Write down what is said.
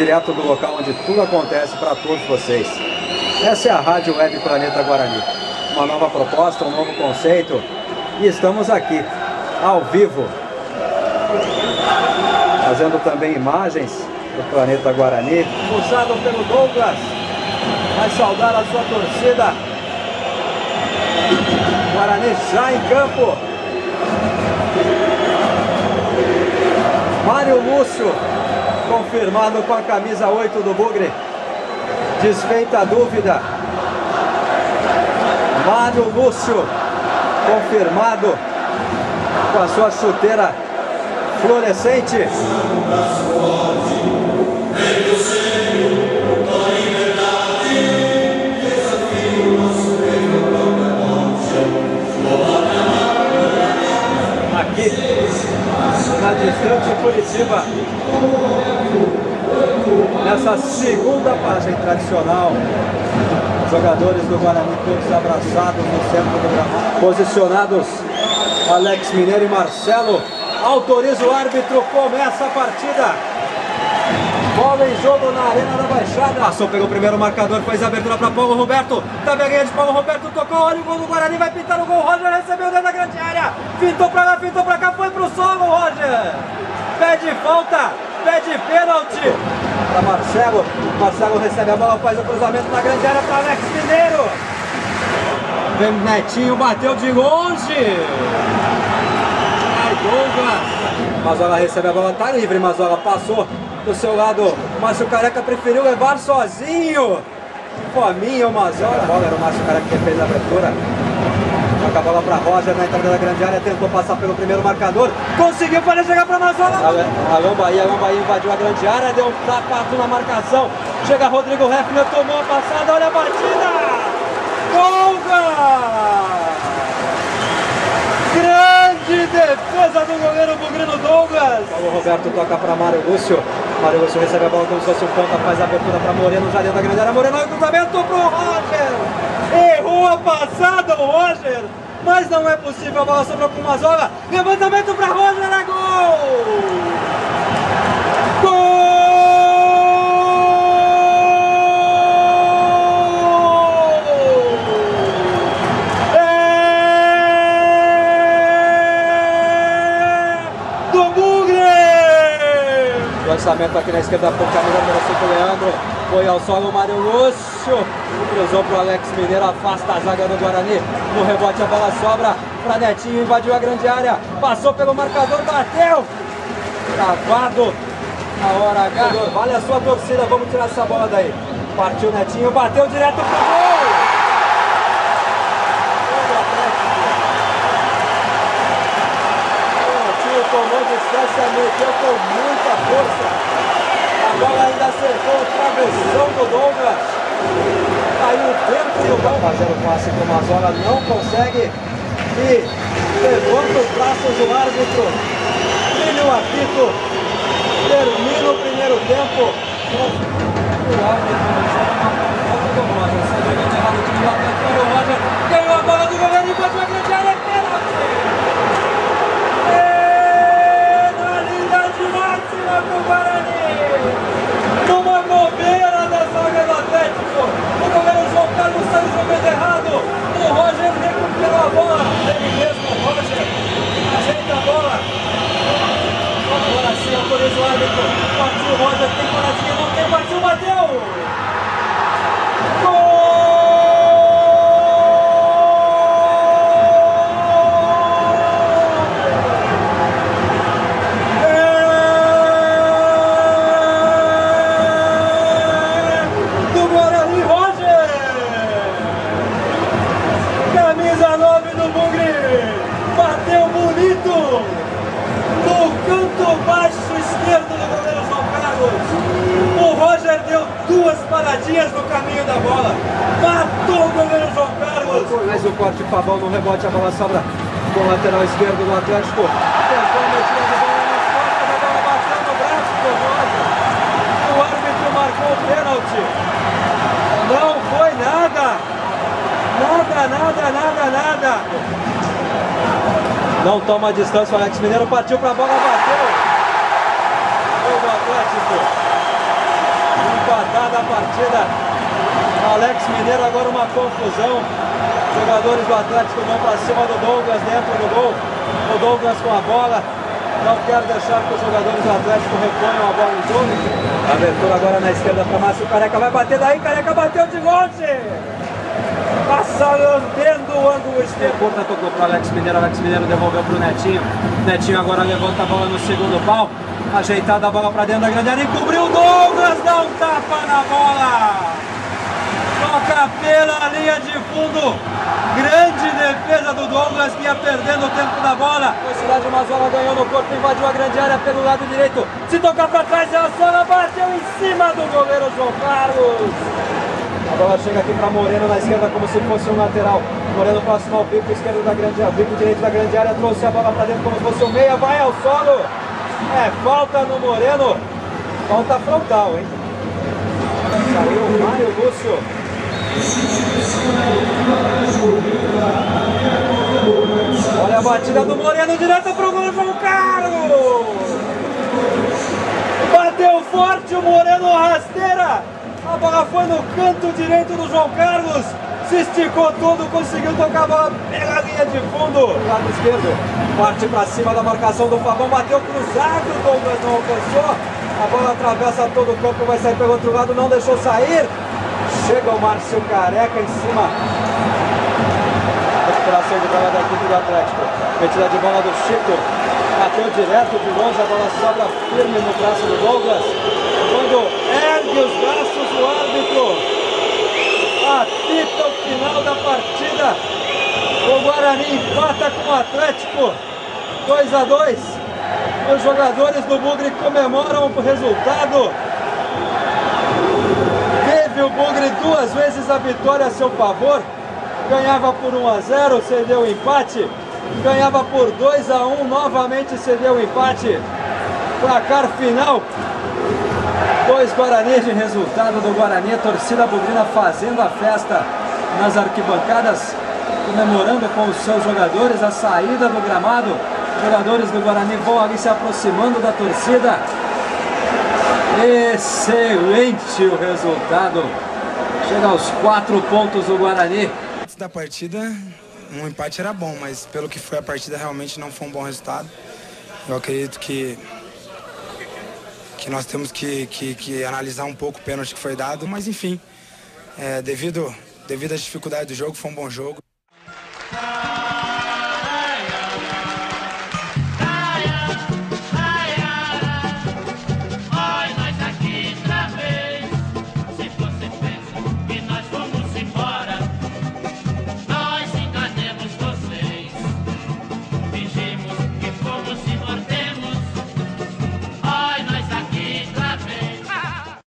direto do local onde tudo acontece para todos vocês. Essa é a Rádio Web Planeta Guarani. Uma nova proposta, um novo conceito. E estamos aqui, ao vivo, fazendo também imagens do Planeta Guarani. Puxado pelo Douglas, vai saudar a sua torcida. Guarani já em campo. Mário Lúcio, confirmado com a camisa 8 do Bugre. Desfeita a dúvida. Mário Lúcio, confirmado com a sua chuteira fluorescente. Aqui na distante Curitiba, nessa segunda página tradicional, jogadores do Guarani todos abraçados no centro do gramado, posicionados Alex Mineiro e Marcelo. Autoriza o árbitro, começa a partida. Bola em jogo na Arena da Baixada. Passou pelo primeiro marcador, fez a abertura para Paulo Roberto. Tabelinha de Paulo Roberto, tocou, olha o gol do Guarani, vai pintar o gol. Roger recebeu dentro da grande área. Pintou para lá, pintou para cá, foi pro solo, Roger. Pede falta, pede pênalti para Marcelo. Marcelo recebe a bola, faz o cruzamento na grande área para Alex Mineiro. Vem Netinho, bateu de longe. Vai Douglas. Mazola recebe a bola, tá livre, Mazola passou do seu lado, Márcio Careca preferiu levar sozinho. Fominho, Mazola. A bola era o Márcio Careca que fez a abertura. Toca a bola para Roger na entrada da grande área, tentou passar pelo primeiro marcador, conseguiu para chegar para Mazola. Alão Bahia invadiu a grande área, deu um sapato na marcação. Chega Rodrigo Heffner, tomou a passada, olha a partida. Douglas! Grande defesa do goleiro bugrino Douglas. Paulo Roberto toca para Mário Lúcio. Mário Lúcio recebe a bola como se fosse um ponta, faz a abertura para Moreno, já dentro da grande área. Moreno, cruzamento pro Roger. Errou a passada o Roger, mas não é possível, a bola sobrou com Mazola. Levantamento para Roger, é gol! Gol! Lançamento aqui na esquerda por camisa número 5, Leandro. Foi ao solo o Mário Lúcio. Cruzou para o Alex Mineiro, afasta a zaga do Guarani. No rebote a bola sobra para Netinho, invadiu a grande área. Passou pelo marcador, bateu. Travado na hora H. Vale a sua torcida, vamos tirar essa bola daí. Partiu Netinho, bateu direto pro gol. Tomou distância, meteu com muita força. A bola ainda acertou o travessão do Douglas. Caiu dentro. Tá fazendo o passe com o Mazola, não consegue. E levanta os braços do árbitro. Brilha o apito. Termina o primeiro tempo. O árbitro do Roger. O Roger ganhou a bola do goleiro e bateu a grande área. Pro Guarani, numa bobeira da zaga do Atlético, o goleiro João Carlos saiu jogando errado, o Roger recuperou a bola, ele mesmo, o Roger ajeita a bola, agora sim autoriza o árbitro, partiu o Roger, tem paradinha, não tem, partiu, bateu! Gol! Paradinhas no caminho da bola, matou o goleiro João Carlos. Mais um corte Pavão no rebote, a bola sobra com o lateral esquerdo do Atlético. Tentou a metida de bola nas costas, a bola bateu no braço do Roger. O árbitro marcou o pênalti. Não foi nada. Nada. Não toma a distância, o Alex Mineiro partiu para a bola, bateu. Gol do Atlético. da partida. Alex Mineiro agora uma confusão. Jogadores do Atlético vão para cima do Douglas dentro do gol. O Douglas com a bola. Não quer deixar que os jogadores do Atlético reponham a bola no jogo. Abertura agora na esquerda para Márcio Careca. Vai bater daí. Careca bateu de longe. Passa lambendo o ângulo esquerdo. Porta tocou para Alex Mineiro. Alex Mineiro devolveu para o Netinho. Netinho agora levanta a bola no segundo pau. Ajeitada a bola para dentro da grande área. Encobriu o Douglas. Dá um tapa na bola. Toca pela linha de fundo. Grande defesa do Douglas, que ia perdendo o tempo da bola. Velocidade Mazola ganhou no corpo, invadiu a grande área pelo lado direito. Se tocar para trás, ela só bateu em cima do goleiro João Carlos. A bola chega aqui para Moreno na esquerda como se fosse um lateral. Moreno próximo ao bico esquerdo da grande área, bico direito da grande área, trouxe a bola para dentro como se fosse um meia, vai ao solo. É falta no Moreno. Falta frontal, hein? Saiu o Mário Lúcio. Olha a batida do Moreno direto pro gol, João Carlos. Bateu forte o Moreno, rasteira. A bola foi no canto direito do João Carlos. Se esticou todo, conseguiu tocar a bola pela linha de fundo. Lado esquerdo, parte para cima da marcação do Fabão, bateu cruzado, o Douglas não alcançou. A bola atravessa todo o campo, vai sair pelo outro lado, não deixou sair. Chega o Márcio Careca em cima. Recuperação de bola da equipe do Atlético. Metida de bola do Chico. Bateu direto de longe, a bola sobra firme no braço do Douglas. Quando ergue os braços o árbitro, apita o final da partida. O Guarani empata com o Atlético 2-2. Os jogadores do Bugre comemoram o resultado. Teve o Bugre duas vezes a vitória a seu favor. Ganhava por 1-0, cedeu o empate. Ganhava por 2-1, novamente cedeu o empate. Placar final: 2 Guarani de resultado do Guarani. A torcida bugrina fazendo a festa nas arquibancadas, comemorando com os seus jogadores a saída do gramado. Os jogadores do Guarani vão ali se aproximando da torcida. Excelente o resultado. Chega aos 4 pontos do Guarani. Antes da partida, um empate era bom, mas pelo que foi a partida, realmente não foi um bom resultado. Eu acredito que nós temos que analisar um pouco o pênalti que foi dado, mas enfim, devido às dificuldades do jogo, foi um bom jogo.